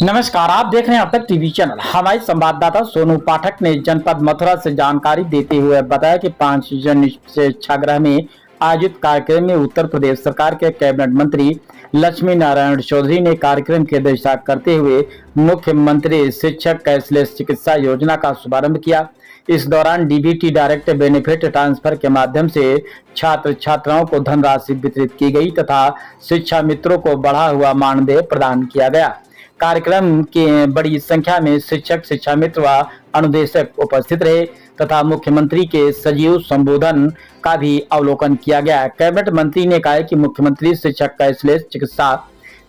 नमस्कार, आप देख रहे हैं अब तक टीवी चैनल। हमारे संवाददाता सोनू पाठक ने जनपद मथुरा से जानकारी देते हुए बताया कि 5 जून से छाग्रह में आयोजित कार्यक्रम में उत्तर प्रदेश सरकार के कैबिनेट मंत्री लक्ष्मी नारायण चौधरी ने कार्यक्रम की अध्यक्षता करते हुए मुख्यमंत्री शिक्षक कैशलेस चिकित्सा योजना का शुभारंभ किया। इस दौरान डीबीटी डायरेक्ट बेनिफिट ट्रांसफर के माध्यम से छात्र छात्राओं को धनराशि वितरित की गई तथा शिक्षा मित्रों को बढ़ा हुआ मानदेय प्रदान किया गया। कार्यक्रम के बड़ी संख्या में शिक्षक, शिक्षा मित्र व अनुदेशक उपस्थित रहे तथा मुख्यमंत्री के सजीव संबोधन का भी अवलोकन किया गया। कैबिनेट मंत्री ने कहा कि मुख्यमंत्री शिक्षक कैशलेस चिकित्सा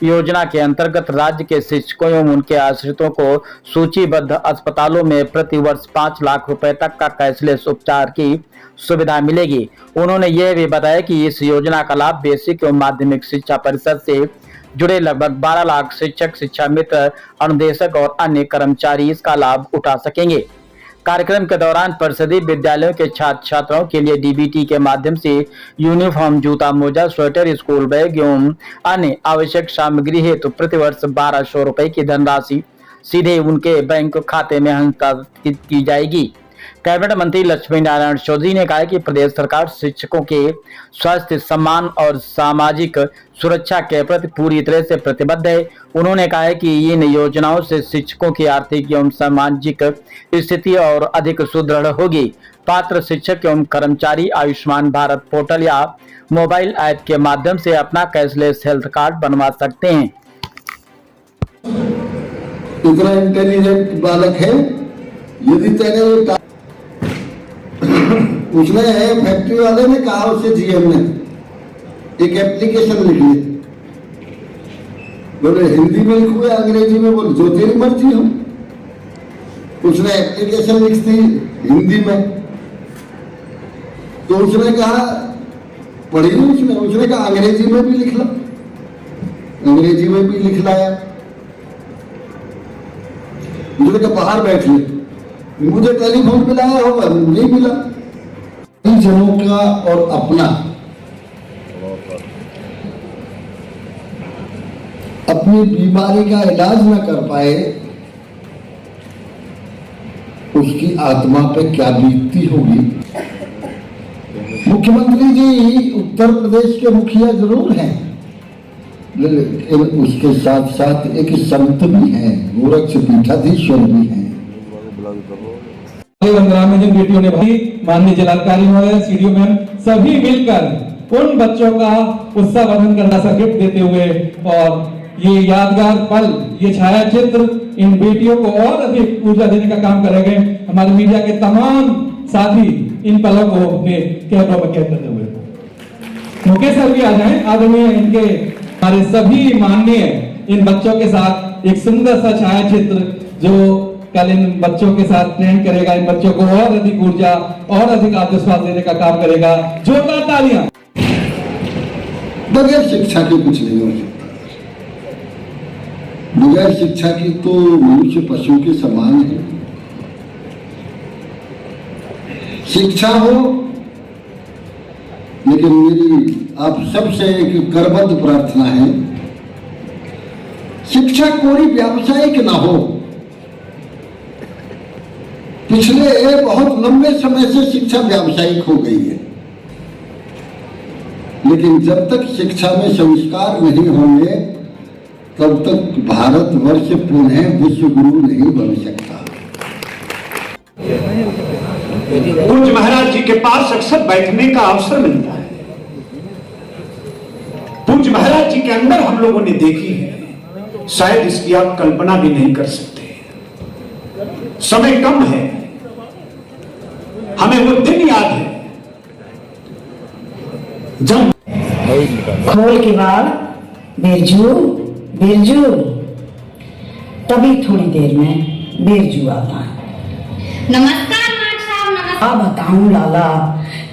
योजना के अंतर्गत राज्य के शिक्षकों एवं उनके आश्रितों को सूचीबद्ध अस्पतालों में प्रति वर्ष 5 लाख रुपए तक का कैशलेस उपचार की सुविधा मिलेगी। उन्होंने यह भी बताया कि इस योजना का लाभ बेसिक एवं माध्यमिक शिक्षा परिषद से जुड़े लगभग 12 लाख शिक्षक, शिक्षा मित्र, अनुदेशक और अन्य कर्मचारी इसका लाभ उठा सकेंगे। कार्यक्रम के दौरान परिषदीय विद्यालयों के छात्र छात्राओं के लिए डीबीटी के माध्यम से यूनिफॉर्म, जूता, मोजा, स्वेटर, स्कूल बैग एवं अन्य आवश्यक सामग्री हेतु प्रतिवर्ष 1200 रुपए की धनराशि सीधे उनके बैंक खाते में हस्तांतरित की जाएगी। कैबिनेट मंत्री लक्ष्मी नारायण चौधरी ने कहा कि प्रदेश सरकार शिक्षकों के स्वास्थ्य, सम्मान और सामाजिक सुरक्षा के प्रति पूरी तरह से प्रतिबद्ध है। उन्होंने कहा कि इन योजनाओं से शिक्षकों की आर्थिक एवं सामाजिक स्थिति और अधिक सुदृढ़ होगी। पात्र शिक्षक एवं कर्मचारी आयुष्मान भारत पोर्टल या मोबाइल ऐप के माध्यम से अपना कैशलेस हेल्थ कार्ड बनवा सकते हैं। इतना इंटेलिजेंट बालक है, यदि तेरे उसने फैक्ट्री वाले ने कहा उसे, जीएम ने एक एप्लीकेशन लिख ली। बोले हिंदी में लिखो या अंग्रेजी में, बोले जो तेरी मर्जी हो। उसने एप्लीकेशन लिख दी हिंदी में, तो उसने कहा, पढ़ी नहीं उसने कहा अंग्रेजी में भी लिख ला। अंग्रेजी में भी लिख लाया। उसने कहा बाहर बैठ ले, मुझे टेलीफोन पे लाया होगा, नहीं मिला। जनों का और अपना अपनी बीमारी का इलाज न कर पाए, उसकी आत्मा पे क्या बीतती होगी। मुख्यमंत्री जी उत्तर प्रदेश के मुखिया जरूर हैं, लेकिन उसके साथ साथ एक संत भी हैं, गोरक्ष पीठाधीश्वर भी हैं। में जिन बेटियों ने भाई, माननीय जिलाधिकारी महोदय, सीडीओ मैम, सभी मिलकर उन बच्चों का उत्साहवर्धन करना सा गिफ्ट देते हुए, और ये यादगार पल, ये छाया चित्र इन बेटियों को और अधिक ऊर्जा देने का काम करेंगे। हमारे मीडिया के तमाम साथी इन पलों को अपने कैमरों में कैद करते हुए मुकेश सर भी आ जाएं। आदरणीय इनके हमारे सभी माननीय इन बच्चों के साथ एक सुंदर सा छाया चित्र जो कल इन बच्चों के साथ ट्रेन करेगा, इन बच्चों को और अधिक ऊर्जा और अधिक आत्मविश्वास देने का काम करेगा। जोरदार तालियां। बगैर शिक्षा के कुछ नहीं हो सकता। बगैर शिक्षा की तो मनुष्य पशु के समान है। शिक्षा हो, लेकिन मेरी आप सबसे एक करबद्ध प्रार्थना है, शिक्षा कोई व्यावसायिक ना हो। पिछले बहुत लंबे समय से शिक्षा व्यावसायिक हो गई है, लेकिन जब तक शिक्षा में संस्कार नहीं होंगे तब तक भारतवर्ष पुनः विश्व गुरु नहीं बन सकता। पूज्य महाराज जी के पास अक्सर बैठने का अवसर मिलता है। पूज्य महाराज जी के अंदर हम लोगों ने देखी है, शायद इसकी आप कल्पना भी नहीं कर सकते। समय कम है, हमें वो दिन याद है जब खोल के बाद बिरजू बिरजू, तभी थोड़ी देर में बिरजू आता है। नमस्कार मास्टर साहब, नमस्कार। बताऊं लाला,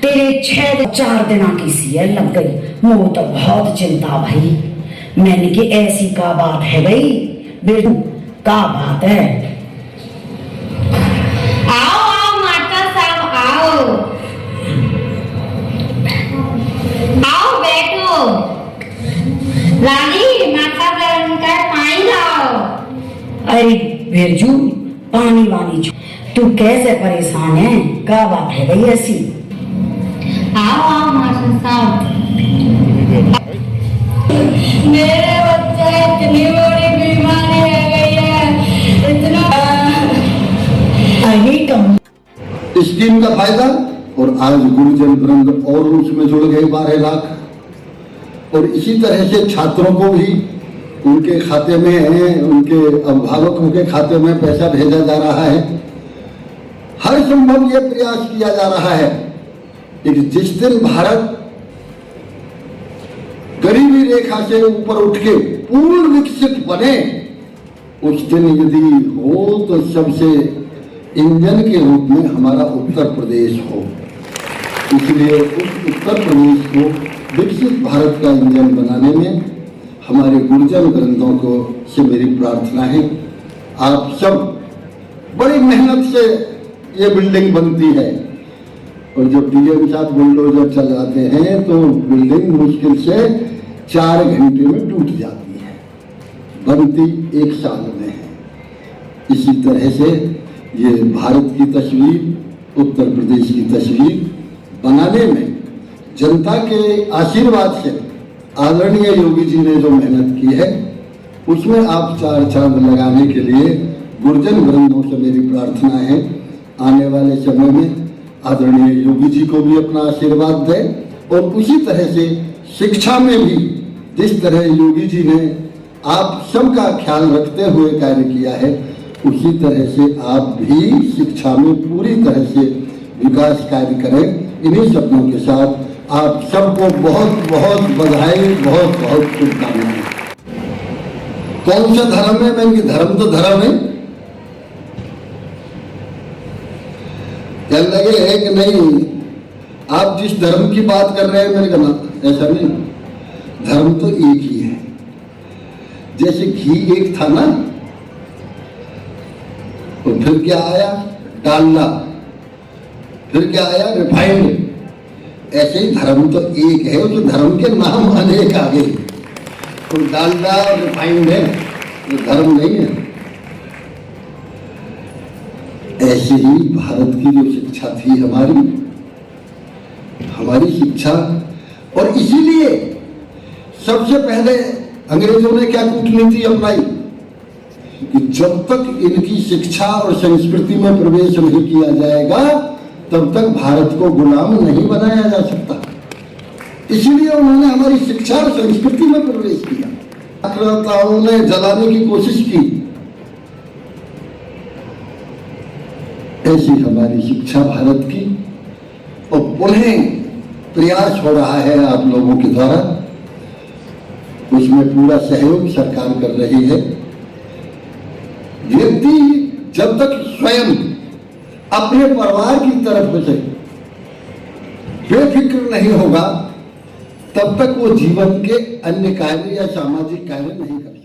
तेरे 4 दिना की सीएल लग गई। मुझे तो बहुत चिंता भाई। मैंने कि ऐसी का बात है भाई, बिरजू का बात है। आओ आओ मास्टर साहब, आओ आओ बैठो। रानी माता का पानी लाओ। अरे बिरजू पानी वानी तू कैसे परेशान है? क्या बात है भाई ऐसी? आओ मास्टर साहब। मेरे बच्चे इतनी बड़ी बीमारी हो गई है, इतना अरे कम स्कीम का फायदा, और आज गुरुजन वृंद और उसमें जुड़ गए 12 लाख। और इसी तरह से छात्रों को भी उनके खाते में, उनके अभिभावकों के खाते में पैसा भेजा जा रहा है। हर संभव ये प्रयास किया जा रहा है कि जिस दिन भारत गरीबी रेखा से ऊपर उठ के पूर्ण विकसित बने, उस दिन यदि हो तो सबसे इंजन के रूप में हमारा उत्तर प्रदेश हो। इसलिए उस उत्तर प्रदेश को विकसित भारत का इंजन बनाने में हमारे गुरुजन वृंदों को से मेरी प्रार्थना है। आप सब बड़ी मेहनत से ये बिल्डिंग बनती है, और जब डीएम साहब बुलडोजर चलाते हैं तो बिल्डिंग मुश्किल से 4 घंटे में टूट जाती है, बनती 1 साल में है। इसी तरह से ये भारत की तस्वीर, उत्तर प्रदेश की तस्वीर बनाने में जनता के आशीर्वाद से आदरणीय योगी जी ने जो मेहनत की है, उसमें आप 4 चांद लगाने के लिए गुरुजन वृंदों से मेरी प्रार्थना है। आने वाले समय में आदरणीय योगी जी को भी अपना आशीर्वाद दें, और उसी तरह से शिक्षा में भी जिस तरह योगी जी ने आप सबका ख्याल रखते हुए कार्य किया है, उसी तरह से आप भी शिक्षा में पूरी तरह से विकास कार्य करें। इन्हीं सपनों के साथ आप सबको बहुत बहुत बधाई, बहुत बहुत शुभकामनाएं। कौन सा धर्म है? मैंने धर्म तो धर्म है। कहने लगे है कि नहीं, आप जिस धर्म की बात कर रहे हैं, मैंने कहा ऐसा नहीं, धर्म तो एक ही है। जैसे घी एक था ना, तो फिर क्या आया? डालना, फिर क्या आया? रिफाइंड। ऐसे ही धर्म तो एक है, उस धर्म के नाम अनेक आ गए। तो डालडा और रिफाइंड है, तो धर्म नहीं है। ऐसे ही भारत की जो शिक्षा थी हमारी शिक्षा, और इसीलिए सबसे पहले अंग्रेजों ने क्या कूटनीति अपनाई कि जब तक इनकी शिक्षा और संस्कृति में प्रवेश नहीं किया जाएगा, तब तक भारत को गुलाम नहीं बनाया जा सकता। इसीलिए उन्होंने हमारी शिक्षा और संस्कृति में प्रवेश किया। आक्रांताओं ने जलाने की कोशिश की, ऐसी हमारी शिक्षा भारत की, और पुनः प्रयास हो रहा है आप लोगों के द्वारा, उसमें पूरा सहयोग सरकार कर रही है। व्यक्ति जब तक स्वयं अपने परिवार की तरफ से बेफिक्र नहीं होगा, तब तक वो जीवन के अन्य कार्य या सामाजिक कार्य नहीं कर सकता।